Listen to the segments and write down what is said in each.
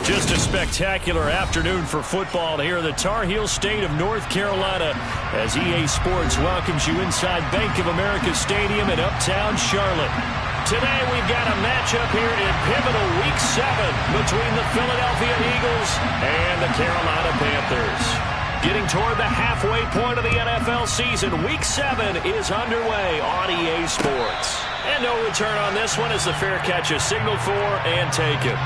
Just a spectacular afternoon for football here in the Tar Heel state of North Carolina as EA Sports welcomes you inside Bank of America Stadium in Uptown Charlotte. Today we've got a matchup here in pivotal Week 7 between the Philadelphia Eagles and the Carolina Panthers. Getting toward the halfway point of the NFL season, Week 7 is underway on EA Sports. And no return on this one as the fair catch is signaled for and taken.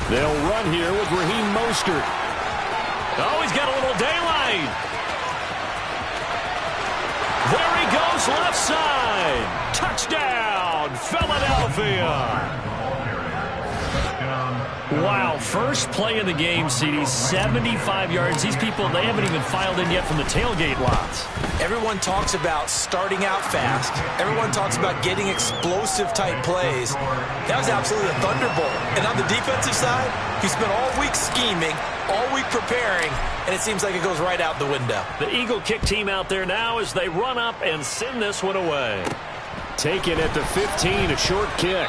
They'll run here with Raheem Mostert. Oh, he's got a little daylight. There he goes, left side. Touchdown, Philadelphia. Wow, first play of the game, CD, 75 yards. These people, they haven't even filed in yet from the tailgate lots. Everyone talks about starting out fast. Everyone talks about getting explosive-type plays. That was absolutely a thunderbolt. And on the defensive side, he spent all week scheming, all week preparing, and it seems like it goes right out the window. The Eagle kick team out there now as they run up and send this one away. Taken at the 15, a short kick.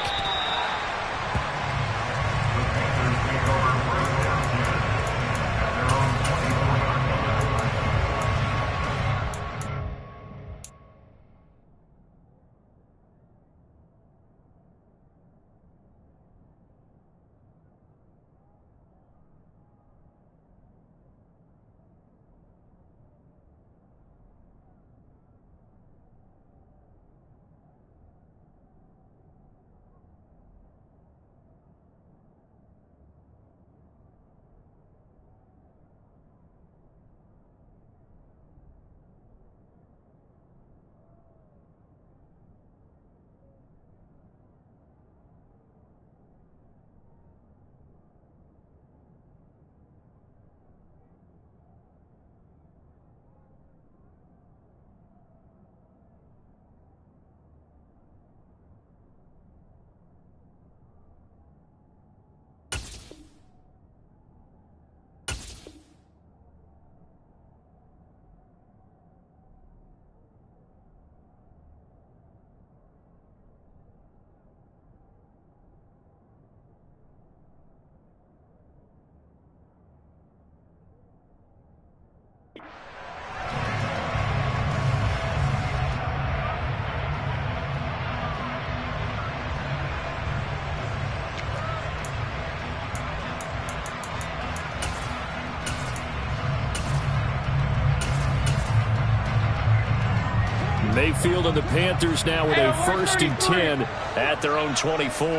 Mayfield and the Panthers now with a 1st and 10 at their own 24.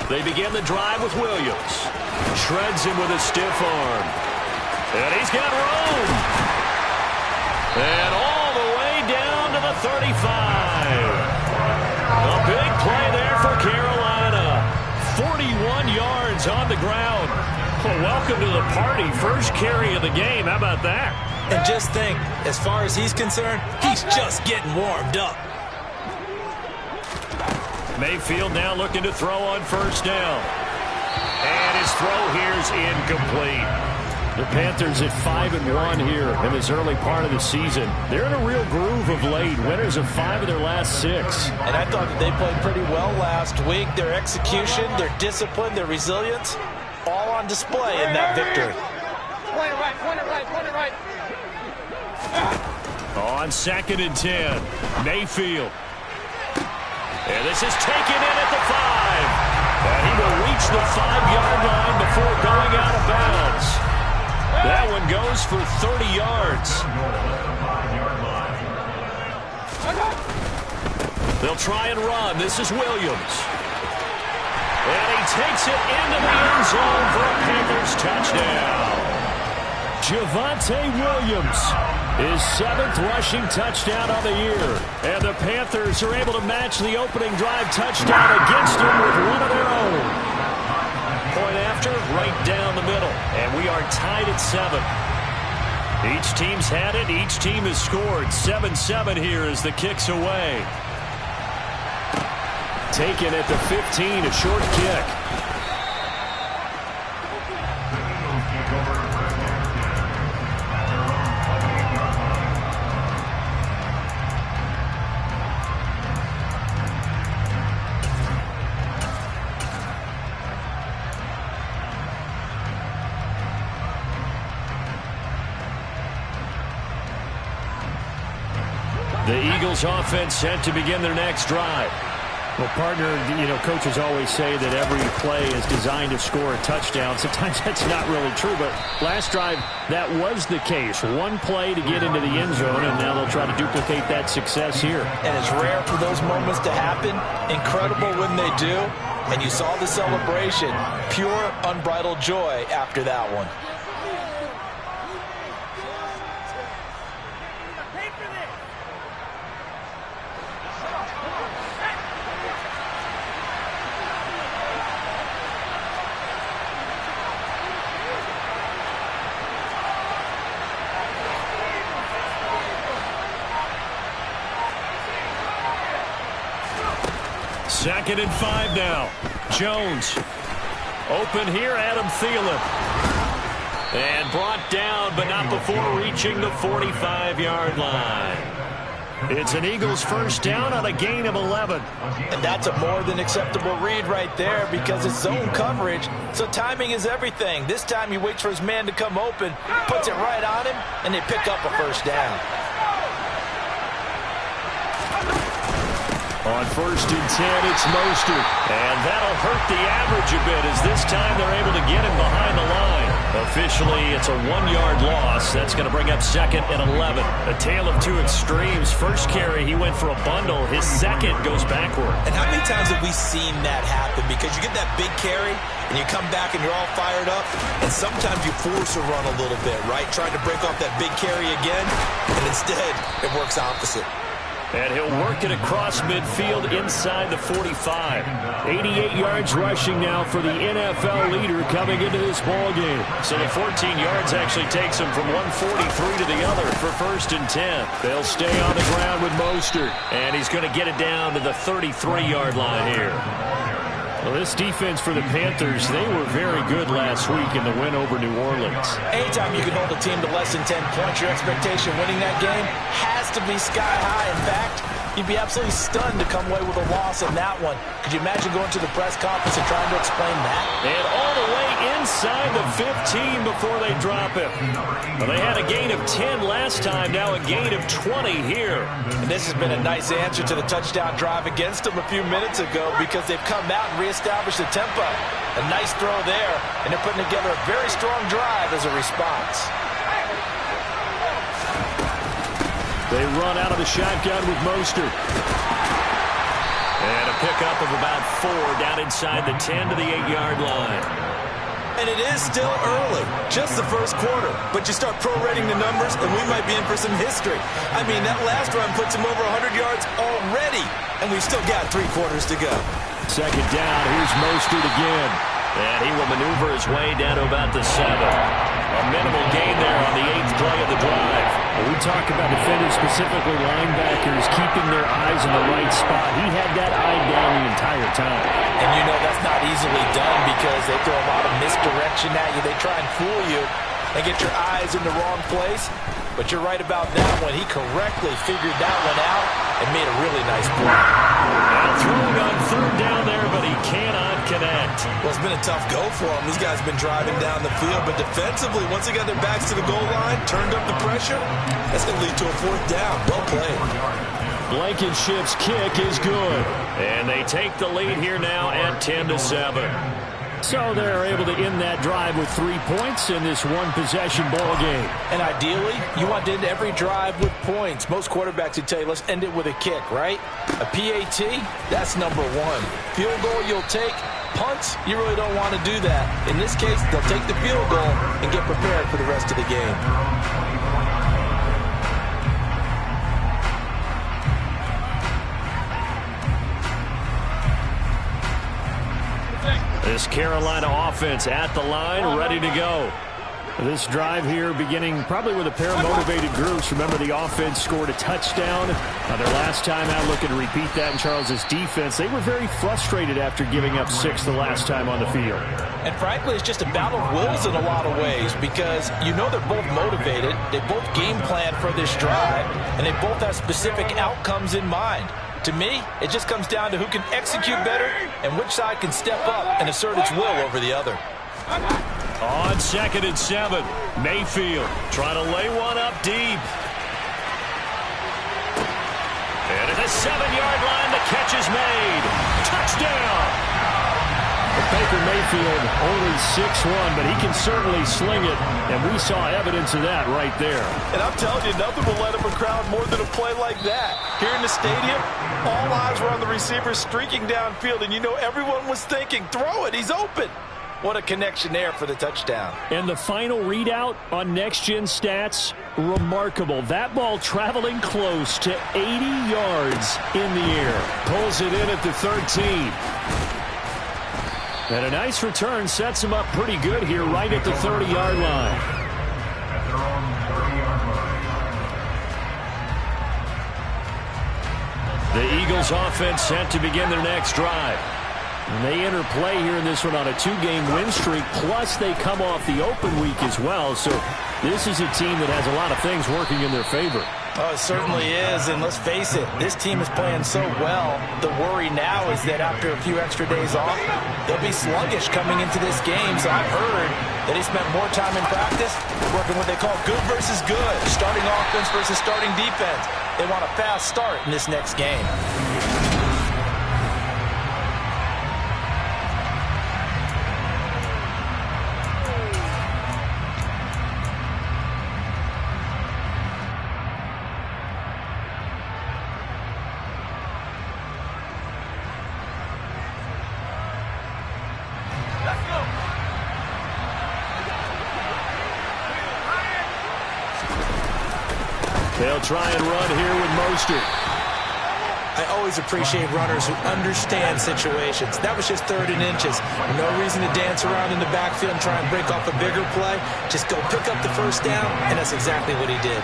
They begin the drive with Williams. Shreds him with a stiff arm. And he's got room. And all the way down to the 35. A big play there for Carolina. 41 yards on the ground. Well, welcome to the party. First carry of the game. How about that? And just think, as far as he's concerned, he's just getting warmed up. Mayfield now looking to throw on 1st down. And his throw here's incomplete. The Panthers at 5-1 here in this early part of the season. They're in a real groove of late. Winners of 5 of their last 6. And I thought that they played pretty well last week. Their execution, their discipline, their resilience, all on display in that victory. Point it right, point it right, point it right. On 2nd and 10, Mayfield. And this is taken in at the 5. And he will reach the 5-yard line before going out of bounds. That one goes for 30 yards. They'll try and run. This is Williams. And he takes it into the end zone for a Panthers touchdown. Javonte Williams, his 7th rushing touchdown of the year. And the Panthers are able to match the opening drive touchdown against him with one of their own. Point after, right down the middle. And we are tied at 7. Each team's had it. Each team has scored. 7-7 here as the kick's away. Taken at the 15, a short kick. The Eagles offense set to begin their next drive. Well, partner, coaches always say that every play is designed to score a touchdown. Sometimes that's not really true, but last drive, that was the case. One play to get into the end zone, and now they'll try to duplicate that success here. And it's rare for those moments to happen. Incredible when they do. And you saw the celebration. Pure, unbridled joy after that one. Second and 5 now. Jones. Open here, Adam Thielen. And brought down, but not before reaching the 45-yard line. It's an Eagles first down on a gain of 11. And that's a more than acceptable read right there because it's zone coverage, so timing is everything. This time he waits for his man to come open, puts it right on him, and they pick up a first down. On first and 10, it's Mostert. And that'll hurt the average a bit as this time they're able to get him behind the line. Officially, it's a 1-yard loss. That's going to bring up second and 11. A tale of two extremes. First carry, he went for a bundle. His second goes backward. And how many times have we seen that happen? Because you get that big carry, and you come back and you're all fired up, and sometimes you force a run a little bit, right? Trying to break off that big carry again, and instead it works opposite. And he'll work it across midfield inside the 45. 88 yards rushing now for the NFL leader coming into this ball game. So the 14 yards actually takes him from 143 to the other for first and 10. They'll stay on the ground with Mostert. And he's going to get it down to the 33-yard line here. Well, this defense for the Panthers, they were very good last week in the win over New Orleans. Anytime you can hold a team to less than 10 points, your expectation winning that game has to be sky high. In fact, you'd be absolutely stunned to come away with a loss in that one. Could you imagine going to the press conference and trying to explain that? And all the way inside the 15 before they drop him. Well, they had a gain of 10 last time, now a gain of 20 here. And this has been a nice answer to the touchdown drive against them a few minutes ago because they've come out and reestablished the tempo. A nice throw there, and they're putting together a very strong drive as a response. They run out of the shotgun with Mostert. And a pickup of about 4 down inside the 10 to the 8-yard line. And it is still early, just the first quarter. But you start prorating the numbers, and we might be in for some history. I mean, that last run puts him over 100 yards already, and we've still got 3 quarters to go. Second down, here's Mostert again. And he will maneuver his way down to about the 7. A minimal gain there on the 8th play of the drive. We talk about defenders, specifically linebackers, keeping their eyes in the right spot. He had that eye down the entire time. And you know that's not easily done because they throw a lot of misdirection at you. They try and fool you and get your eyes in the wrong place. But you're right about that one. He correctly figured that one out and made a really nice play. Now throwing on third down there, but he cannot connect. Well, it's been a tough go for him. These guys have been driving down the field, but defensively, once they got their backs to the goal line, turned up the pressure, that's going to lead to a 4th down. Well played. Blankenship's kick is good. And they take the lead here now at 10-7. So they're able to end that drive with 3 points in this one-possession ball game. And ideally, you want to end every drive with points. Most quarterbacks would tell you, let's end it with a kick, right? A PAT, that's number 1. Field goal you'll take. Punts, you really don't want to do that. In this case, they'll take the field goal and get prepared for the rest of the game. This Carolina offense at the line, ready to go. This drive here beginning probably with a pair of motivated groups. Remember, the offense scored a touchdown. Their last time out, looking to repeat that in Charles's defense. They were very frustrated after giving up 6 the last time on the field. And frankly, it's just a battle of wills in a lot of ways because you know they're both motivated. They both game plan for this drive, and they both have specific outcomes in mind. To me, it just comes down to who can execute better and which side can step up and assert its will over the other. On 2nd and 7, Mayfield trying to lay one up deep. And at the 7-yard line, the catch is made. Touchdown! Baker Mayfield only 6'1", but he can certainly sling it, and we saw evidence of that right there. And I'm telling you, nothing will let up a crowd more than a play like that. Here in the stadium, all eyes were on the receiver streaking downfield, and you know everyone was thinking, throw it, he's open. What a connection there for the touchdown. And the final readout on Next Gen Stats, remarkable. That ball traveling close to 80 yards in the air. Pulls it in at the 13. And a nice return sets him up pretty good here right at the 30-yard line. The Eagles offense set to begin their next drive. And they enter play here in this one on a 2-game win streak, plus they come off the open week as well. So this is a team that has a lot of things working in their favor. Oh, it certainly is, and let's face it, this team is playing so well. The worry now is that after a few extra days off, they'll be sluggish coming into this game. So I've heard that he spent more time in practice working what they call good versus good, starting offense versus starting defense. They want a fast start in this next game. They'll try and run here with Mostert. I always appreciate runners who understand situations. That was just 3rd and inches. No reason to dance around in the backfield and try and break off a bigger play. Just go pick up the first down, and that's exactly what he did.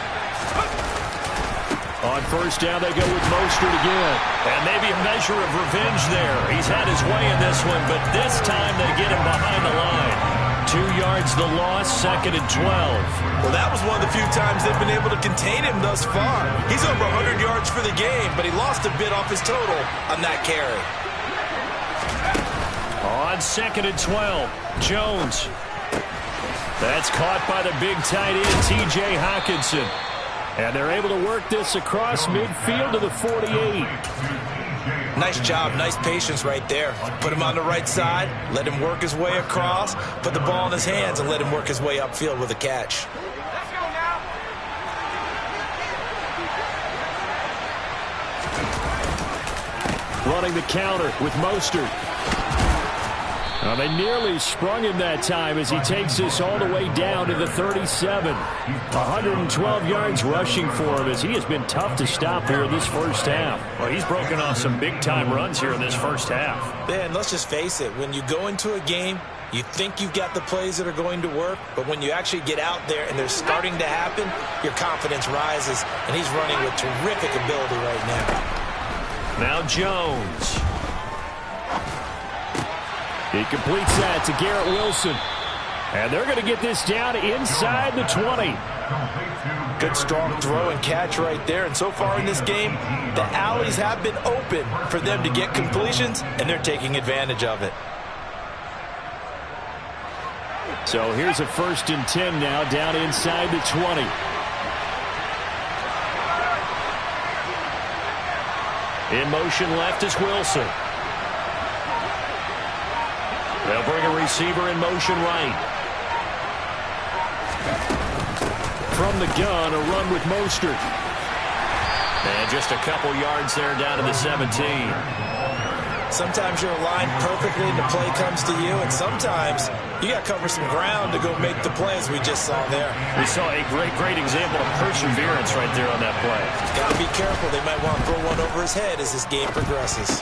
On 1st down, they go with Mostert again. And maybe a measure of revenge there. He's had his way in this one, but this time they get him behind the line. 2 yards the loss, 2nd and 12. Well, that was one of the few times they've been able to contain him thus far. He's over 100 yards for the game, but he lost a bit off his total on that carry. On 2nd and 12, Jones. That's caught by the big tight end, T.J. Hockenson. And they're able to work this across midfield to the 48. Nice job, nice patience right there. Put him on the right side, let him work his way across, put the ball in his hands, and let him work his way upfield with a catch. Let's go now. Running the counter with Mostert. Well, they nearly sprung him that time as he takes this all the way down to the 37. 112 yards rushing for him as he has been tough to stop here in this first half. Well, he's broken off some big-time runs here in this first half. Man, let's just face it. When you go into a game, you think you've got the plays that are going to work, but when you actually get out there and they're starting to happen, your confidence rises, and he's running with terrific ability right now. Now Jones. He completes that to Garrett Wilson. And they're going to get this down inside the 20. Good strong throw and catch right there. And so far in this game, the alleys have been open for them to get completions, and they're taking advantage of it. So here's a 1st and 10 now down inside the 20. In motion left is Wilson. They'll bring a receiver in motion right. From the gun, a run with Mostert. And just a couple yards there down to the 17. Sometimes you're aligned perfectly and the play comes to you, and sometimes you got to cover some ground to go make the play, as we just saw there. We saw a great example of perseverance right there on that play. Got to be careful. They might want to throw one over his head as this game progresses.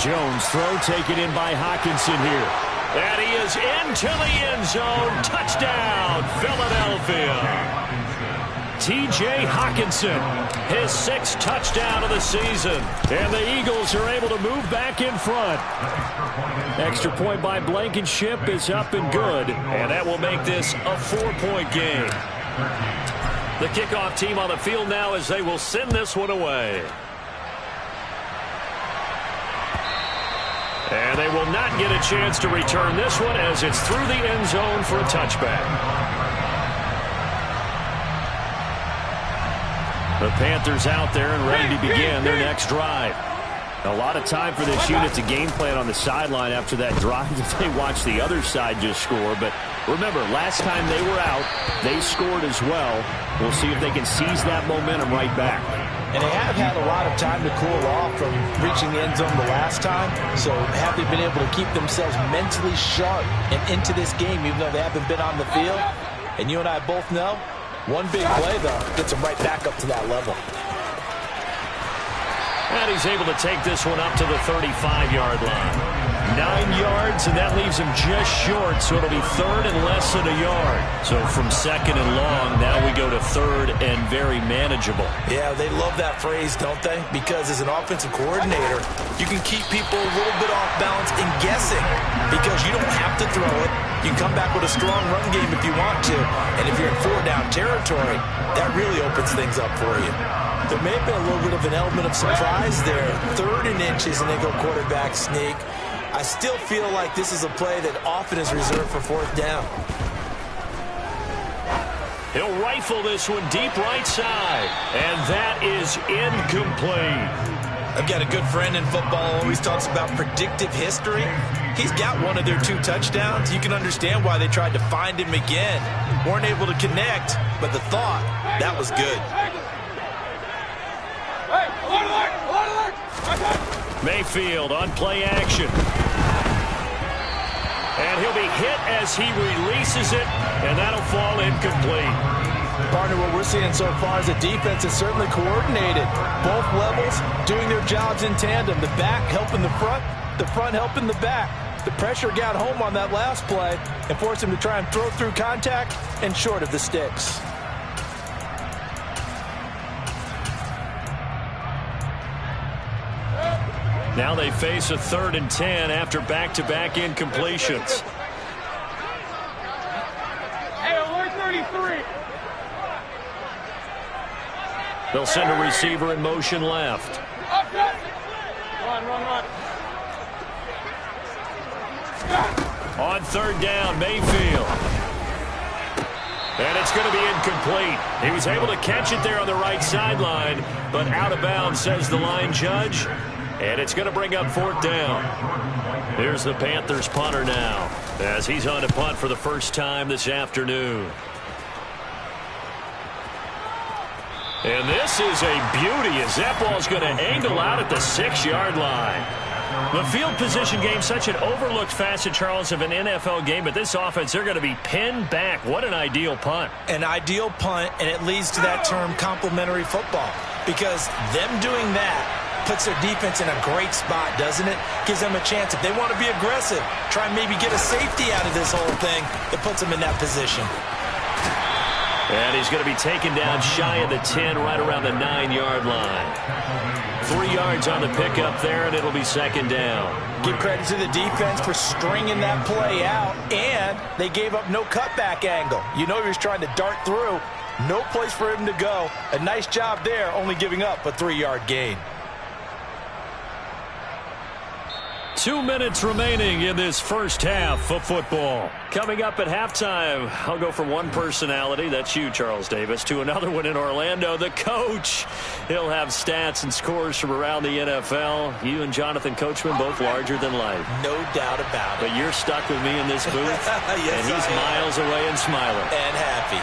Jones throw taken in by Hockenson here. And he is into the end zone. Touchdown, Philadelphia. T.J. Hawkinson, his 6th touchdown of the season. And the Eagles are able to move back in front. Extra point by Blankenship is up and good. And that will make this a 4-point game. The kickoff team on the field now as they will send this one away. And they will not get a chance to return this one as it's through the end zone for a touchback. The Panthers out there and ready to begin their next drive. A lot of time for this unit to game plan on the sideline after that drive that they watched the other side just score. But remember, last time they were out, they scored as well. We'll see if they can seize that momentum right back. And they have had a lot of time to cool off from reaching the end zone the last time. So have they been able to keep themselves mentally sharp and into this game even though they haven't been on the field? And you and I both know, one big play, though, gets them right back up to that level. And he's able to take this one up to the 35-yard line. 9 yards, and that leaves him just short, so it'll be 3rd and less than a yard. So from 2nd and long, now we go to 3rd and very manageable. Yeah, they love that phrase, don't they? Because as an offensive coordinator, you can keep people a little bit off balance and guessing because you don't have to throw it. You can come back with a strong run game if you want to. And if you're in 4-down territory, that really opens things up for you. There may have been a little bit of an element of surprise there. 3rd and inches, and they go quarterback sneak. I still feel like this is a play that often is reserved for 4th down. He'll rifle this one deep right side, and that is incomplete. I've got a good friend in football, always talks about predictive history. He's got one of their 2 touchdowns. You can understand why they tried to find him again. Weren't able to connect, but the thought, that was good. Mayfield on play action. And he'll be hit as he releases it, and that'll fall incomplete. Partner, what we're seeing so far is the defense is certainly coordinated. Both levels doing their jobs in tandem. The back helping the front helping the back. The pressure got home on that last play and forced him to try and throw through contact and short of the sticks. Now they face a 3rd and 10 after back-to-back incompletions. Hey, alert 33. They'll send a receiver in motion left. Run. On 3rd down, Mayfield. And it's going to be incomplete. He was able to catch it there on the right sideline, but out of bounds, says the line judge. And it's going to bring up 4th down. Here's the Panthers punter now as he's on to punt for the first time this afternoon. And this is a beauty as that ball's going to angle out at the 6-yard line. The field position game, such an overlooked facet, Charles, of an NFL game, but this offense, they're going to be pinned back. What an ideal punt. An ideal punt, and it leads to that term complementary football because them doing that puts their defense in a great spot, doesn't it? Gives them a chance. If they want to be aggressive, try and maybe get a safety out of this whole thing, it puts them in that position. And he's going to be taken down shy of the 10, right around the 9-yard line. 3 yards on the pickup there, and it'll be 2nd down. Give credit to the defense for stringing that play out, and they gave up no cutback angle. You know he was trying to dart through. No place for him to go. A nice job there, only giving up a 3-yard gain. 2 minutes remaining in this first half of football. Coming up at halftime, I'll go from one personality, that's you, Charles Davis, to another one in Orlando, the coach. He'll have stats and scores from around the NFL. You and Jonathan Coachman, both larger than life. No doubt about it. But you're stuck with me in this booth, yes, and he's miles away and smiling. And happy.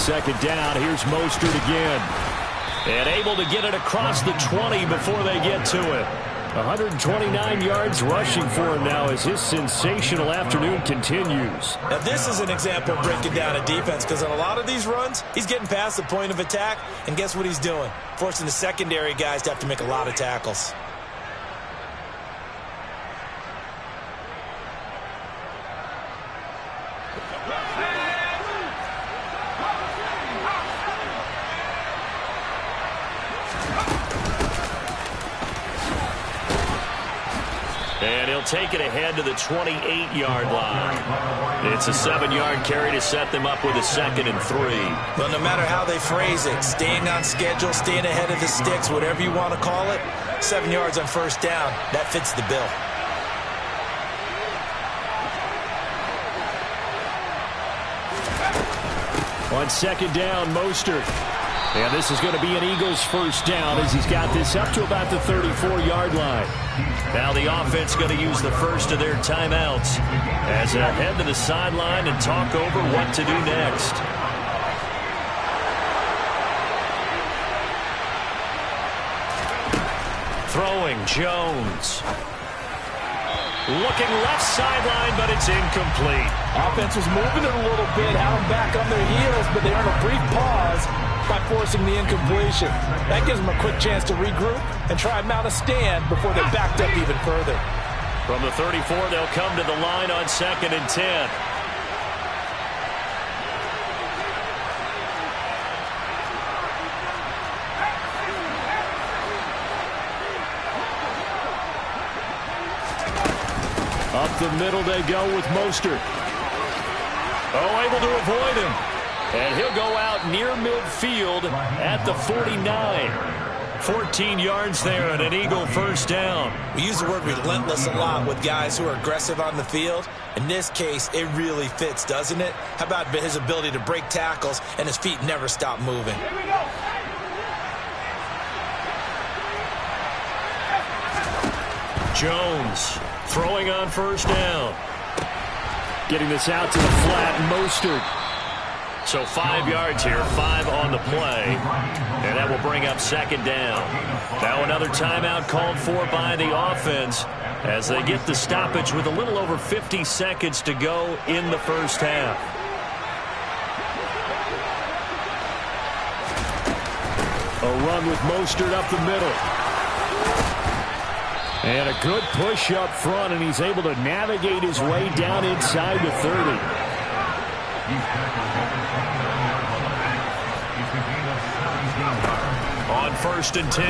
2nd down, here's Mostert again. And able to get it across the 20 before they get to it. 129 yards rushing for him now as his sensational afternoon continues. Now this is an example of breaking down a defense because on a lot of these runs, he's getting past the point of attack, and guess what he's doing? Forcing the secondary guys to have to make a lot of tackles. And he'll take it ahead to the 28-yard line. It's a 7-yard carry to set them up with a 2nd and 3. Well, no matter how they phrase it, staying on schedule, staying ahead of the sticks, whatever you want to call it, 7 yards on first down, that fits the bill. On 2nd down, Mostert. And this is going to be an Eagles first down as he's got this up to about the 34-yard line. Now the offense going to use the first of their timeouts as they head to the sideline and talk over what to do next. Throwing, Jones. Looking left sideline, but it's incomplete. Offense was moving it a little bit, had them back on their heels, but they earned a brief pause by forcing the incompletion. That gives them a quick chance to regroup and try and mount a stand before they're backed up even further. From the 34, they'll come to the line on 2nd and 10. Up the middle they go with Mostert. Oh, able to avoid him. And he'll go out near midfield at the 49. 14 yards there and an Eagle first down. We use the word relentless a lot with guys who are aggressive on the field. In this case, it really fits, doesn't it? How about his ability to break tackles and his feet never stop moving? Jones throwing on first down. Getting this out to the flat, Mostert. So 5 yards here, 5 on the play. And that will bring up 2nd down. Now another timeout called for by the offense as they get the stoppage with a little over 50 seconds to go in the first half. A run with Mostert up the middle. And a good push up front, and he's able to navigate his way down inside the 30. On 1st and 10,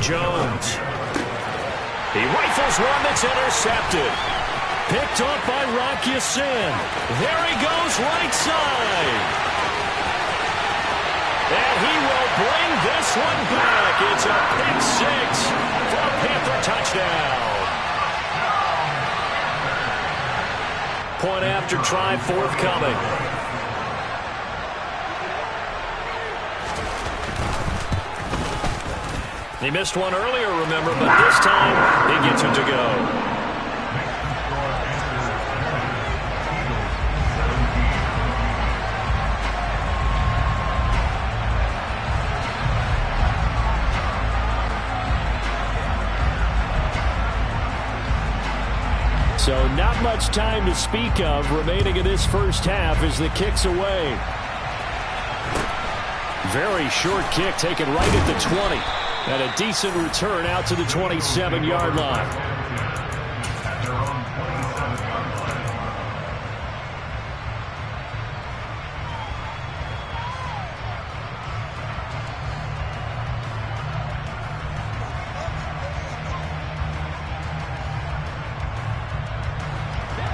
Jones. He rifles one that's intercepted. Picked up by Rocky Sin. There he goes right side. And he will bring this one back. It's a pick 6 for a Panther touchdown. Point after try forthcoming. He missed one earlier, remember, but this time he gets it to go. So not much time to speak of remaining in this first half as the kick's away. Very short kick taken right at the 20. And a decent return out to the 27-yard line.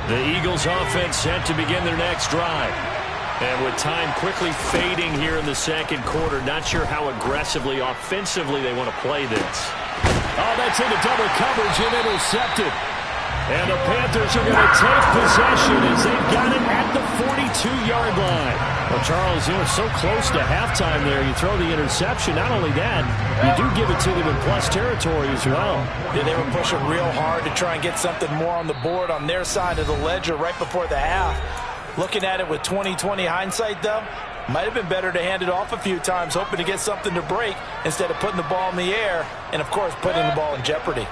The Eagles offense set to begin their next drive. And with time quickly fading here in the second quarter, not sure how aggressively, offensively they want to play this. Oh, that's into double coverage and intercepted. And the Panthers are going to take possession as they've got it at the 42-yard line. Well, Charles, you know, so close to halftime there. You throw the interception. Not only that, you do give it to them in plus territory as well. Yeah, they were pushing real hard to try and get something more on the board on their side of the ledger right before the half. Looking at it with 20/20 hindsight, though, might have been better to hand it off a few times, hoping to get something to break instead of putting the ball in the air and, of course, putting the ball in jeopardy.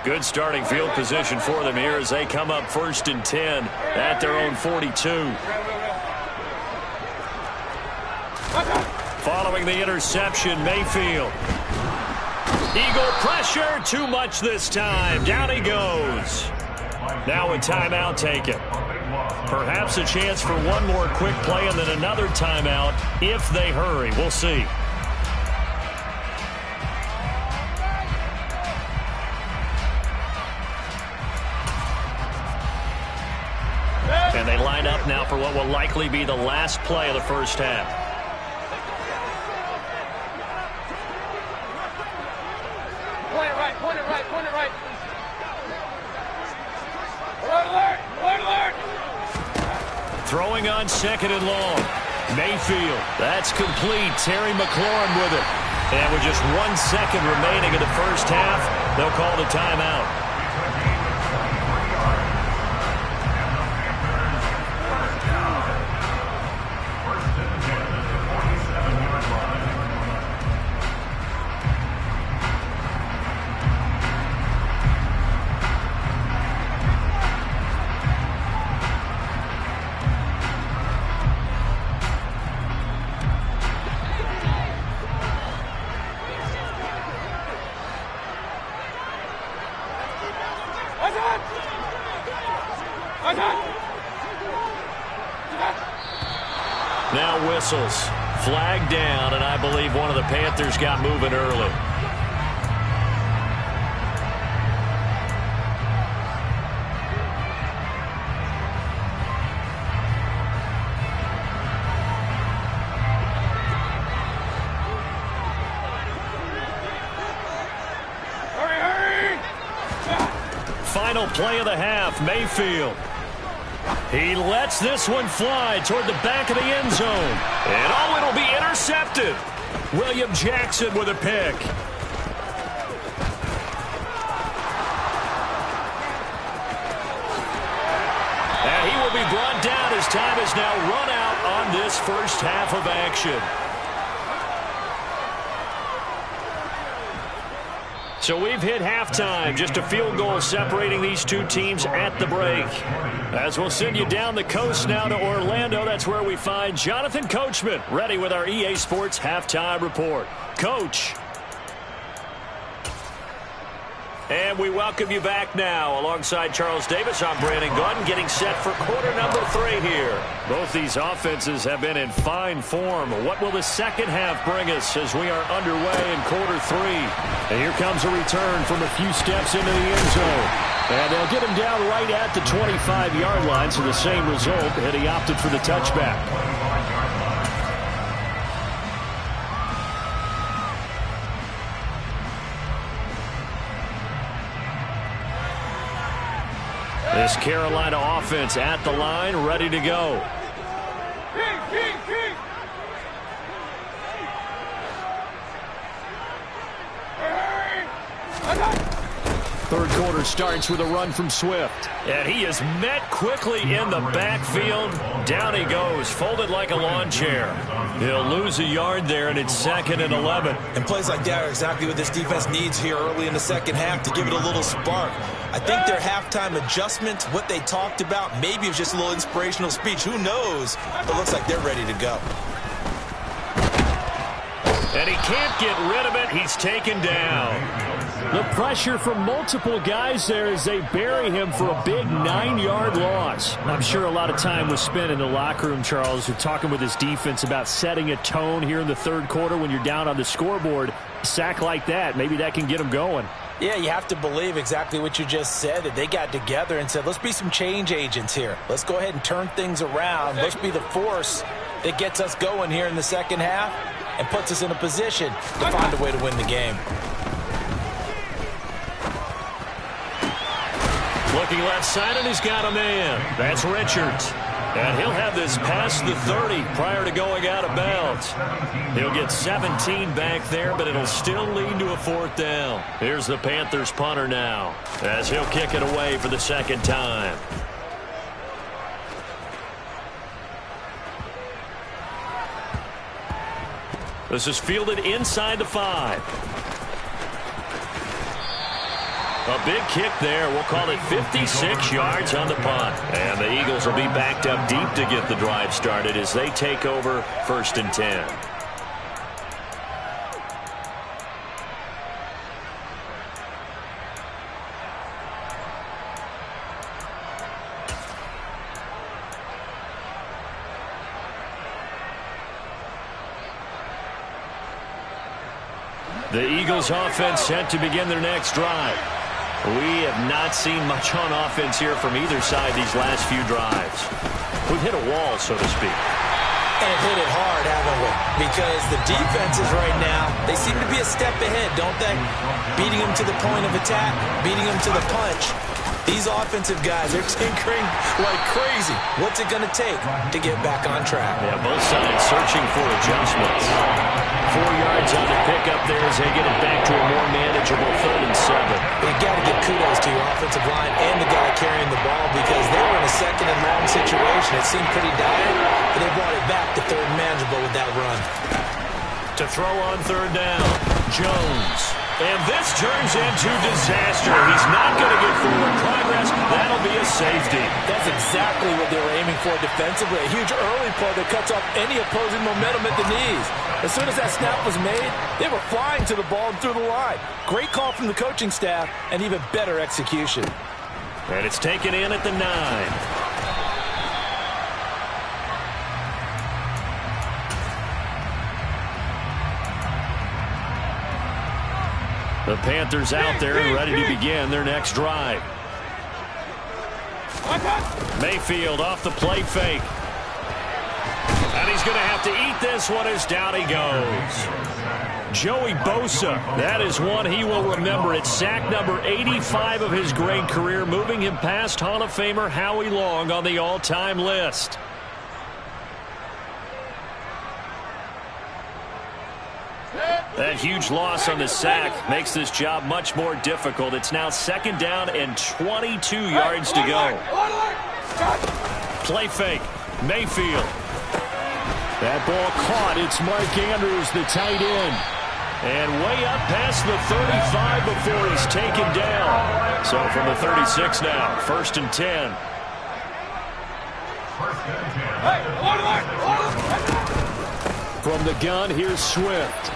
Good starting field position for them here as they come up 1st and 10 at their own 42. Following the interception, Mayfield. Eagle pressure, too much this time. Down he goes. Now a timeout taken. Perhaps a chance for one more quick play and then another timeout if they hurry. We'll see. now for what will likely be the last play of the first half. Point it right, point it right, point it right. Alert, alert, alert, alert. Throwing on second and long. Mayfield. That's complete. Terry McLaurin with it. And with just 1 second remaining in the first half, they'll call the timeout. Now whistles. Flag down, and I believe one of the Panthers got moving early. Hurry, hurry. Final play of the half, Mayfield. He lets this one fly toward the back of the end zone. And oh, it'll be intercepted. William Jackson with a pick. And he will be brought down as time is now run out on this first half of action. So we've hit halftime, just a field goal separating these two teams at the break. As we'll send you down the coast now to Orlando, that's where we find Jonathan Coachman, ready with our EA Sports Halftime Report. Coach. And we welcome you back now. Alongside Charles Davis, I'm Brandon Gordon, getting set for quarter number 3 here. Both these offenses have been in fine form. What will the second half bring us as we are underway in quarter 3? And here comes a return from a few steps into the end zone. And they'll get him down right at the 25-yard line, so the same result, and he opted for the touchback. This Carolina offense at the line, ready to go. Third quarter starts with a run from Swift. And he is met quickly in the backfield. Down he goes, folded like a lawn chair. He'll lose a yard there, and it's 2nd and 11. And plays like that are exactly what this defense needs here early in the second half to give it a little spark. I think their halftime adjustment, what they talked about, maybe it was just a little inspirational speech. Who knows? But it looks like they're ready to go. And he can't get rid of it. He's taken down. The pressure from multiple guys there as they bury him for a big 9-yard loss. I'm sure a lot of time was spent in the locker room, Charles, talking with his defense about setting a tone here in the third quarter when you're down on the scoreboard. A sack like that, maybe that can get him going. Yeah, you have to believe exactly what you just said, that they got together and said, let's be some change agents here. Let's go ahead and turn things around. Let's be the force that gets us going here in the second half and puts us in a position to find a way to win the game. Looking left side, and he's got a man. That's Richards. And he'll have this past the 30 prior to going out of bounds. He'll get 17 back there, but it'll still lead to a 4th down. Here's the Panthers punter now, as he'll kick it away for the second time. This is fielded inside the 5. A big kick there. We'll call it 56 yards on the punt. And the Eagles will be backed up deep to get the drive started as they take over 1st and 10. The Eagles offense set to begin their next drive. We have not seen much on offense here from either side these last few drives. We've hit a wall, so to speak. And hit it hard, haven't we? Because the defenses right now, they seem to be a step ahead, don't they? Beating them to the point of attack, beating them to the punch. These offensive guys are tinkering like crazy. What's it going to take to get back on track? Yeah, both sides searching for adjustments. 4 yards on the pickup there as they get it back to a more manageable 3rd and 7. You got to give kudos to your offensive line and the guy carrying the ball because they were in a 2nd and long situation. It seemed pretty dire, but they brought it back to 3rd and manageable with that run. To throw on 3rd down, Jones. And this turns into disaster. He's not going to get forward progress. That'll be a safety. That's exactly what they were aiming for defensively. A huge early play that cuts off any opposing momentum at the knees. As soon as that snap was made, they were flying to the ball and through the line. Great call from the coaching staff and even better execution. And it's taken in at the 9. The Panthers out there and ready to begin their next drive. Mayfield off the play fake. And he's going to have to eat this one as down he goes. Joey Bosa, that is one he will remember. It's sack number 85 of his great career, moving him past Hall of Famer Howie Long on the all-time list. That huge loss on the sack makes this job much more difficult. It's now 2nd down and 22 yards to go. Play fake. Mayfield. That ball caught. It's Mark Andrews, the tight end. And way up past the 35 before he's taken down. So from the 36 now, 1st and 10. From the gun, here's Swift.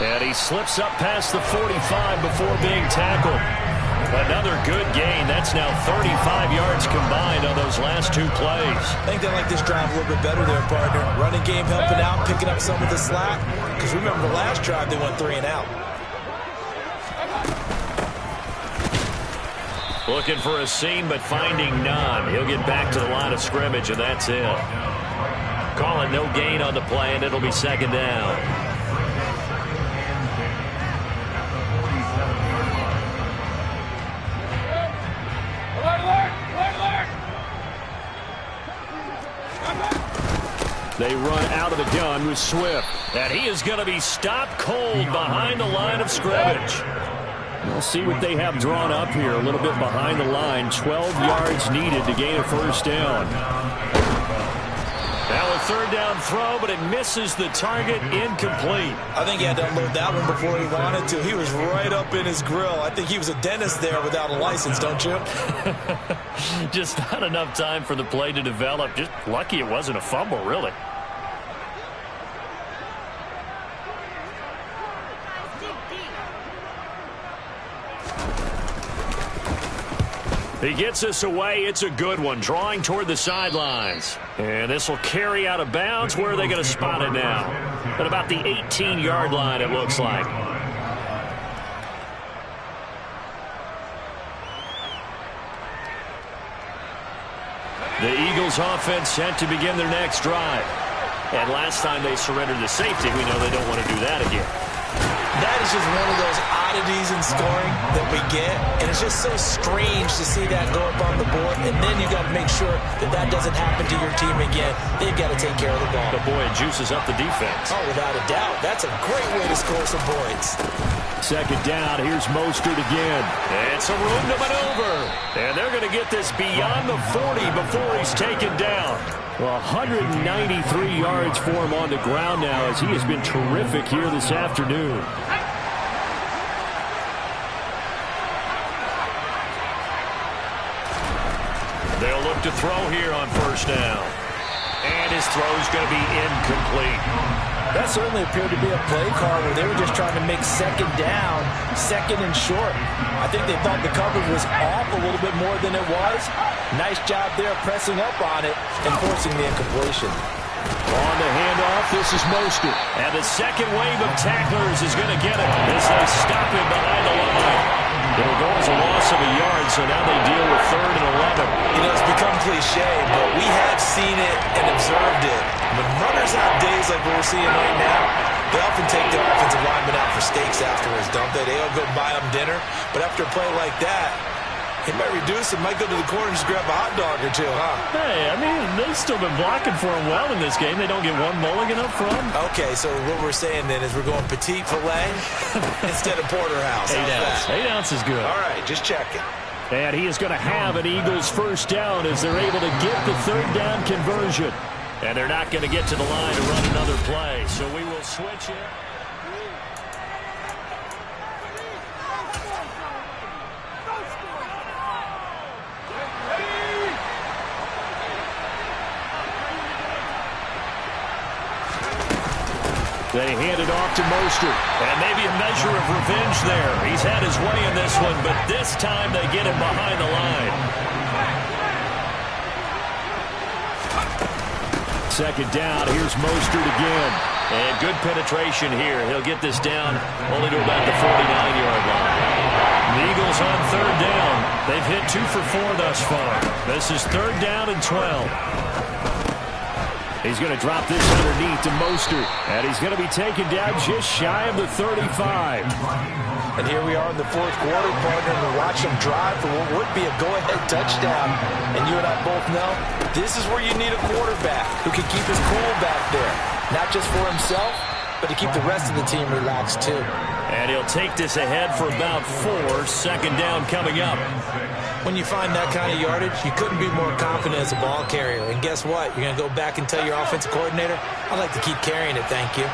And he slips up past the 45 before being tackled. Another good gain. That's now 35 yards combined on those last 2 plays. I think they like this drive a little bit better there, partner. Running game helping out, picking up some of the slack. Because remember the last drive, they went 3 and out. Looking for a seam, but finding none. He'll get back to the line of scrimmage, and that's it. Calling no gain on the play, and it'll be 2nd down. They run out of the gun with Swift. And he is going to be stopped cold behind the line of scrimmage. We'll see what they have drawn up here. A little bit behind the line. 12 yards needed to gain a 1st down. Now a 3rd down throw, but it misses the target. Incomplete. I think he had to unload that one before he wanted to. He was right up in his grill. I think he was a dentist there without a license, don't you? Just not enough time for the play to develop. Just lucky it wasn't a fumble, really. He gets us away. It's a good one. Drawing toward the sidelines. And this will carry out of bounds. Where are they going to spot it now? At about the 18-yard line, it looks like. The Eagles offense set to begin their next drive. And last time they surrendered the safety, we know they don't want to do that again. That is just one of those oddities in scoring that we get, and it's just so strange to see that go up on the board, and then you got to make sure that that doesn't happen to your team again. They've got to take care of the ball. But boy, it juices up the defense. Oh, without a doubt. That's a great way to score some points. 2nd down. Here's Mostert again. And some room to maneuver. And they're going to get this beyond the 40 before he's taken down. Well, 193 yards for him on the ground now as he has been terrific here this afternoon. They'll look to throw here on 1st down. And his throw's going to be incomplete. That certainly appeared to be a play call where they were just trying to make 2nd down, 2nd and short. I think they thought the coverage was off a little bit more than it was. Nice job there pressing up on it and forcing the incompletion. On the handoff, this is Mostert. And the second wave of tacklers is going to get it as they stop him behind the line. It'll go as a loss of a yard, so now they deal with 3rd and 11. You know, it's become cliche, but we have seen it and observed it. When runners have days like we're seeing right now, they often take their offensive linemen out for steaks afterwards, don't they? They all go buy them dinner, but after a play like that, he might reduce it, might go to the corner and just grab a hot dog or two, huh? Hey, I mean, they've still been blocking for him well in this game. They don't get one mulligan up front. Okay, so what we're saying then is we're going petite filet instead of porterhouse. 8 ounce. 8 ounce is good. All right, just checking. And he is going to have an Eagles first down as they're able to get the 3rd down conversion. And they're not going to get to the line to run another play, so we will switch it. They hand it off to Mostert. And maybe a measure of revenge there. He's had his way in this one, but this time they get him behind the line. 2nd down. Here's Mostert again. And good penetration here. He'll get this down only to about the 49-yard line. The Eagles on 3rd down. They've hit 2 for 4 thus far. This is 3rd down and 12. He's going to drop this underneath to Mostert. And he's going to be taken down just shy of the 35. And here we are in the 4th quarter, partner, and we watch them drive for what would be a go-ahead touchdown. And you and I both know this is where you need a quarterback who can keep his cool back there. Not just for himself, but to keep the rest of the team relaxed too. And he'll take this ahead for about 4. 2nd down coming up. When you find that kind of yardage, you couldn't be more confident as a ball carrier. And guess what? You're going to go back and tell your offensive coordinator, I'd like to keep carrying it, thank you.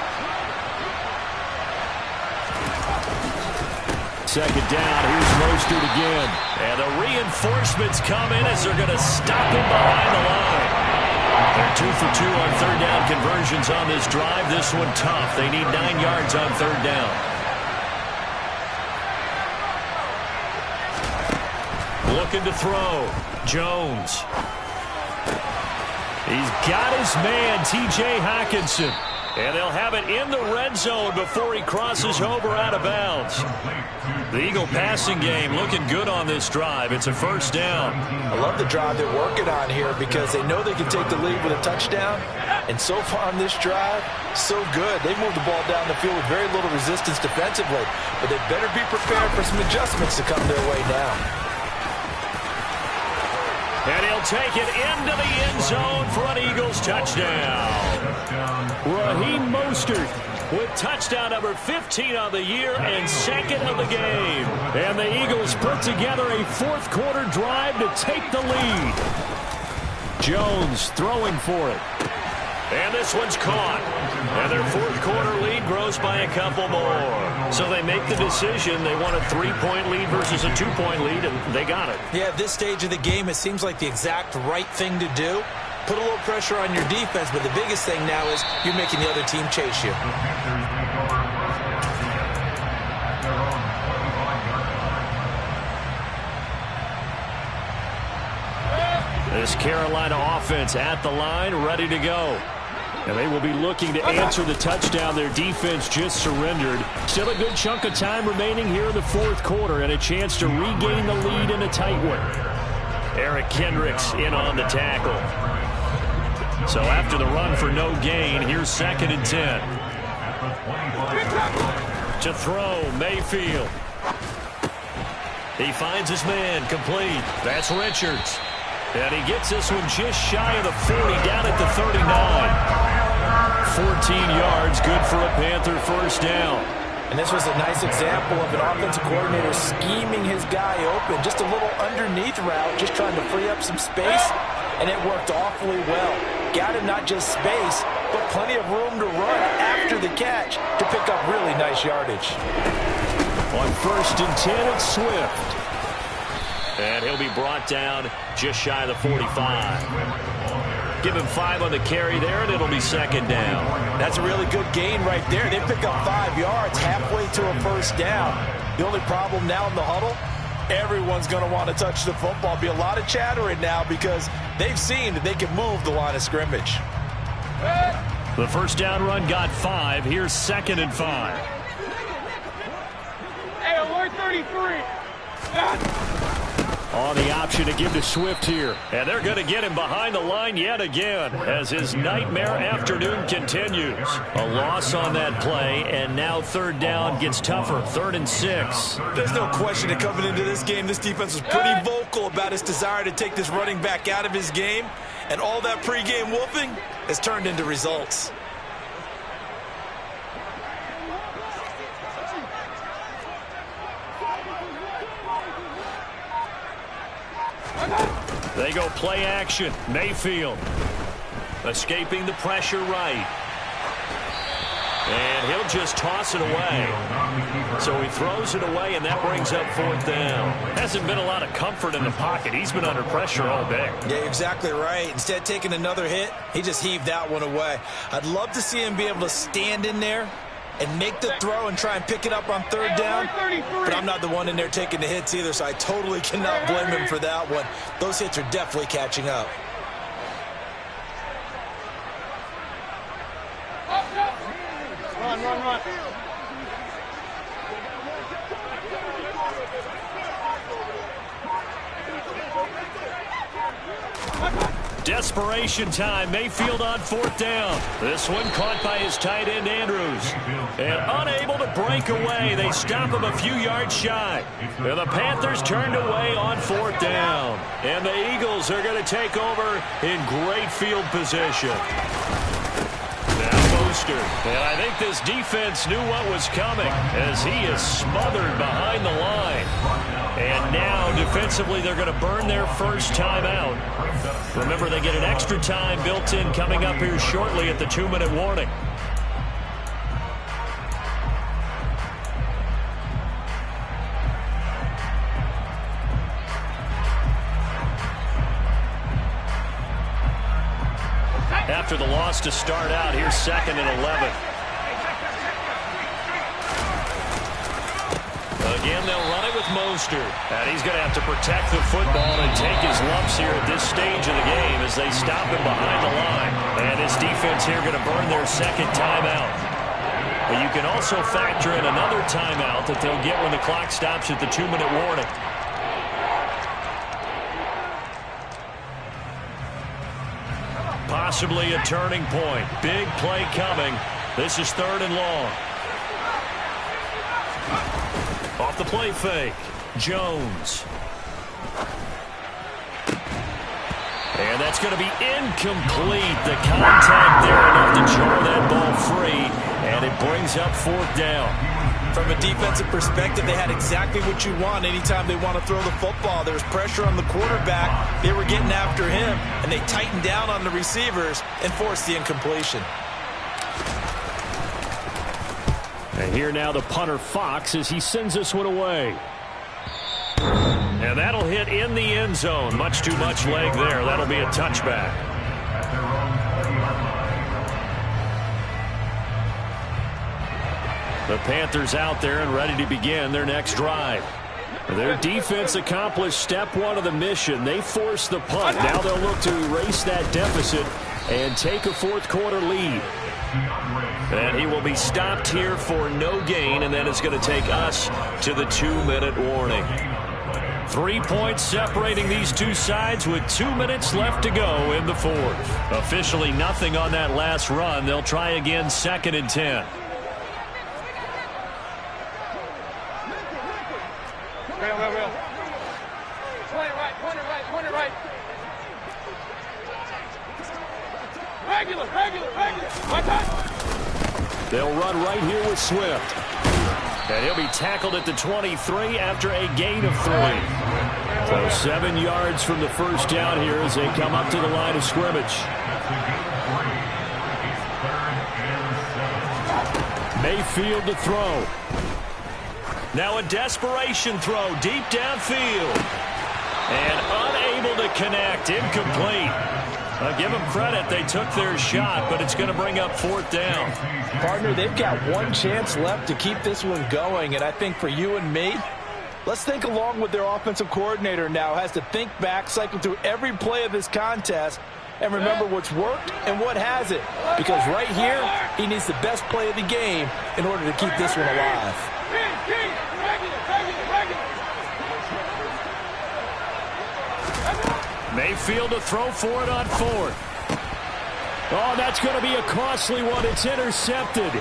2nd down, here's Mostert again. And the reinforcements come in as they're going to stop him behind the line. They're 2 for 2 on 3rd down conversions on this drive. This one tough. They need 9 yards on 3rd down. Looking to throw. Jones. He's got his man, T.J. Hockenson. And they'll have it in the red zone before he crosses over out of bounds. The Eagle passing game looking good on this drive. It's a 1st down. I love the drive they're working on here because they know they can take the lead with a touchdown. And so far on this drive, so good. They moved the ball down the field with very little resistance defensively. But they better be prepared for some adjustments to come their way now. And he'll take it into the end zone for an Eagles touchdown. Raheem Mostert with touchdown number 15 of the year and 2nd of the game. And the Eagles put together a 4th quarter drive to take the lead. Jones throwing for it. And this one's caught. And their 4th quarter lead grows by a couple more. So they make the decision. They want a 3-point lead versus a 2-point lead, and they got it. Yeah, at this stage of the game, it seems like the exact right thing to do. Put a little pressure on your defense, but the biggest thing now is you're making the other team chase you. This Carolina offense at the line, ready to go. And they will be looking to answer the touchdown their defense just surrendered. Still a good chunk of time remaining here in the 4th quarter and a chance to regain the lead in a tight one. Eric Kendricks in on the tackle. So after the run for no gain, here's 2nd and 10. To throw, Mayfield. He finds his man, complete. That's Richards. And he gets this one just shy of the 40, down at the 39. 14 yards, good for a Panther 1st down. And this was a nice example of an offensive coordinator scheming his guy open. Just a little underneath route, just trying to free up some space, and it worked awfully well. Got him not just space, but plenty of room to run after the catch to pick up really nice yardage. On 1st and 10, it's Swift. And he'll be brought down just shy of the 45. Give him 5 on the carry there, and it'll be 2nd down. That's a really good gain right there. They pick up 5 yards halfway to a 1st down. The only problem now in the huddle, everyone's going to want to touch the football. Be a lot of chattering now because they've seen that they can move the line of scrimmage. The 1st down run got 5. Here's 2nd and 5. Hey, alert 33. On the option to give to Swift here. And they're going to get him behind the line yet again as his nightmare afternoon continues. A loss on that play, and now third down gets tougher. 3rd and 6. There's no question that coming into this game, this defense was pretty vocal about its desire to take this running back out of his game. And all that pregame whooping has turned into results. They go play action. Mayfield escaping the pressure right. And he'll just toss it away. So he throws it away, and that brings up 4th down. Hasn't been a lot of comfort in the pocket. He's been under pressure all day. Yeah, you're exactly right. Instead of taking another hit, he just heaved that one away. I'd love to see him be able to stand in there and make the throw and try and pick it up on 3rd down. But I'm not the one in there taking the hits either, so I totally cannot blame him for that one. Those hits are definitely catching up. Run. Desperation time. Mayfield on 4th down. This one caught by his tight end, Andrews. And unable to break away. They stop him a few yards shy. And the Panthers turned away on 4th down. And the Eagles are going to take over in great field position. Now Mostert. And I think this defense knew what was coming as he is smothered behind the line. And now, defensively, they're going to burn their first timeout. Remember, they get an extra time built in coming up here shortly at the 2-minute warning. After the loss to start out, here's 2nd and 11. Again, they'll run it with Mostert. And he's going to have to protect the football and take his lumps here at this stage of the game as they stop him behind the line. And this defense here going to burn their 2nd timeout. But you can also factor in another timeout that they'll get when the clock stops at the 2-minute warning. Possibly a turning point. Big play coming. This is 3rd and long. Off the play fake. Jones. And that's going to be incomplete. The contact there enough to jar that ball free. And it brings up 4th down. From a defensive perspective, they had exactly what you want anytime they want to throw the football. There was pressure on the quarterback. They were getting after him, and they tightened down on the receivers and forced the incompletion. And here now the punter Fox as he sends this one away. And that'll hit in the end zone. Much too much leg there. That'll be a touchback. The Panthers out there and ready to begin their next drive. Their defense accomplished step 1 of the mission. They forced the punt. Now they'll look to erase that deficit and take a 4th quarter lead. And he will be stopped here for no gain, and then it's going to take us to the 2-minute warning. 3 points separating these two sides with 2 minutes left to go in the 4th. Officially nothing on that last run. They'll try again 2nd and 10. Real. Point it right. Regular. My time. They'll run right here with Swift. And he'll be tackled at the 23 after a gain of 3. So 7 yards from the first down here as they come up to the line of scrimmage. Mayfield to throw. Now a desperation throw deep downfield. And unable to connect. Incomplete. I'll give them credit. They took their shot, but it's going to bring up 4th down. Partner, they've got one chance left to keep this one going, and I think for you and me, let's think along with their offensive coordinator now. Has to think back, cycle through every play of this contest, and remember what's worked and what hasn't. Because right here, he needs the best play of the game in order to keep this one alive. Regular. Mayfield to throw for it on fourth. Oh, that's going to be a costly one. It's intercepted.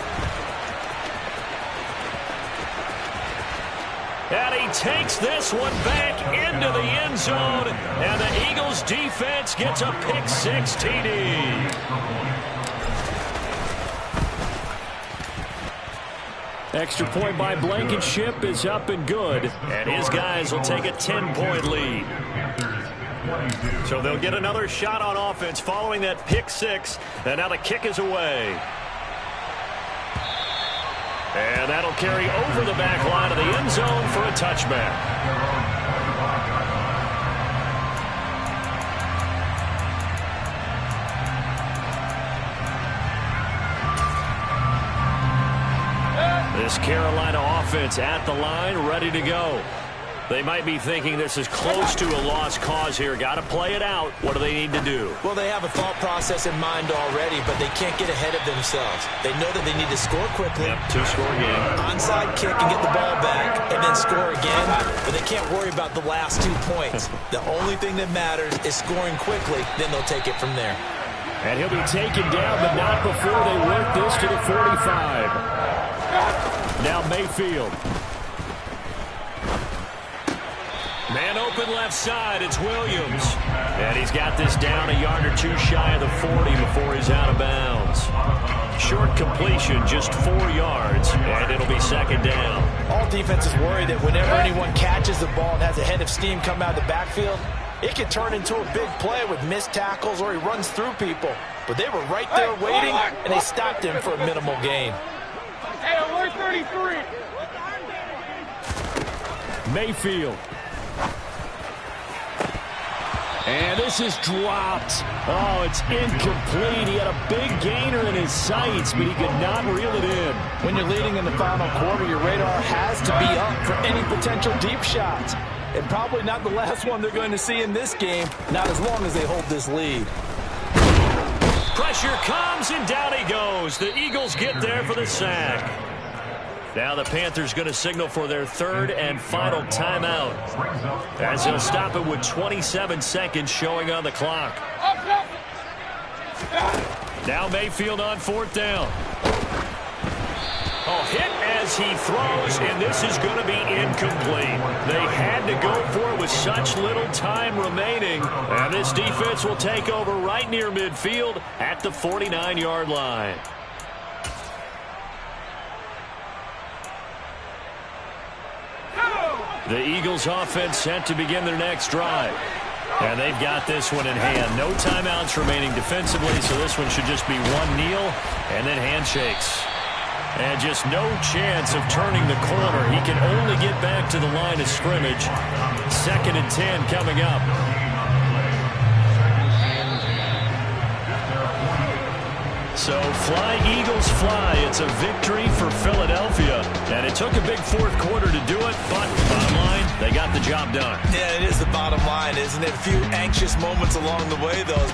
And he takes this one back into the end zone. And the Eagles defense gets a pick six TD. Extra point by Blankenship is up and good. And his guys will take a 10-point lead. So they'll get another shot on offense following that pick six. And now the kick is away. And that'll carry over the back line of the end zone for a touchback. This Carolina offense at the line, ready to go. They might be thinking this is close to a lost cause here. Got to play it out. What do they need to do? Well, they have a thought process in mind already, but they can't get ahead of themselves. They know that they need to score quickly. Yep, two-score game. Onside kick and get the ball back, and then score again. But they can't worry about the last 2 points. The only thing that matters is scoring quickly. Then they'll take it from there. And he'll be taken down, but not before they work this to the 45. Now Mayfield. Man open left side, it's Williams. And he's got this down a yard or two shy of the 40 before he's out of bounds. Short completion, just 4 yards, and it'll be second down. All defenses worry that whenever anyone catches the ball and has a head of steam come out of the backfield, it can turn into a big play with missed tackles or he runs through people. But they were right there waiting, and they stopped him for a minimal gain. Hey, we're 33. Mayfield. And this is dropped. Oh, it's incomplete. He had a big gainer in his sights, but he could not reel it in. When you're leading in the final quarter, your radar has to be up for any potential deep shots. And probably not the last one they're going to see in this game, not as long as they hold this lead. Pressure comes, and down he goes. The Eagles get there for the sack. Now the Panthers going to signal for their third and final timeout, as they'll stop it with 27 seconds showing on the clock. Now Mayfield on fourth down. Oh, hit as he throws, and this is going to be incomplete. They had to go for it with such little time remaining, and this defense will take over right near midfield at the 49-yard line. The Eagles offense set to begin their next drive. And they've got this one in hand. No timeouts remaining defensively, so this one should just be one kneel and then handshakes. And just no chance of turning the corner. He can only get back to the line of scrimmage. 2nd and 10 coming up. So fly, Eagles, fly. It's a victory for Philadelphia. And it took a big fourth quarter to do it, but bottom line, they got the job done. Yeah, it is the bottom line, isn't it? A few anxious moments along the way, though.